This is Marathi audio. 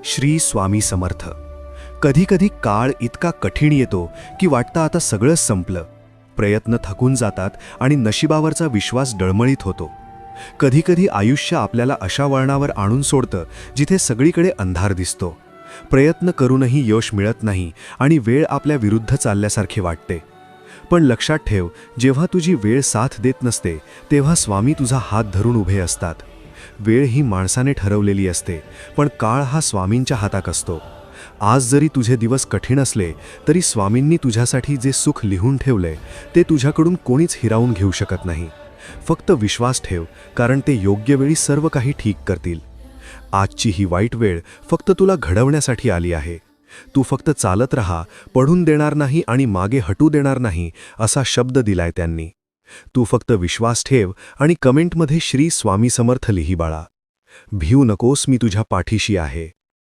श्री स्वामी समर्थ. कधीकधी काळ इतका कठीण येतो की वाटतं आता सगळंच संपलं. प्रयत्न थकून जातात आणि नशिबावरचा विश्वास डळमळीत होतो. कधीकधी आयुष्य आपल्याला अशा वळणावर आणून सोडतं जिथे सगळीकडे अंधार दिसतो. प्रयत्न करूनही यश मिळत नाही आणि वेळ आपल्या विरुद्ध चालल्यासारखे वाटते. पण लक्षात ठेव, जेव्हा तुझी वेळ साथ देत नसते तेव्हा स्वामी तुझा हात धरून उभे असतात. वेळ ही माणसाने ठरवलेली असते, पण काळ हा स्वामींच्या हातात असतो. आज जरी तुझे दिवस कठीण असले तरी स्वामींनी तुझ्यासाठी जे सुख लिहून ठेवले ते तुझ्याकडून कोणीच हिरावून घेऊ शकत नाही. फक्त विश्वास ठेव, कारण ते योग्य वेळी सर्व काही ठीक करतील. आजची ही वाईट वेळ फक्त तुला घडवण्यासाठी आली आहे. तू फक्त चालत राहा, पडून देणार नाही आणि मागे हटू देणार नाही असा शब्द दिलाय त्यांनी. तू फक्त विश्वास ठेव आणि कमेंटमध्ये श्री स्वामी समर्थ लिही बाळा. भिऊ नकोस, मी तुझ्या पाठीशी आहे.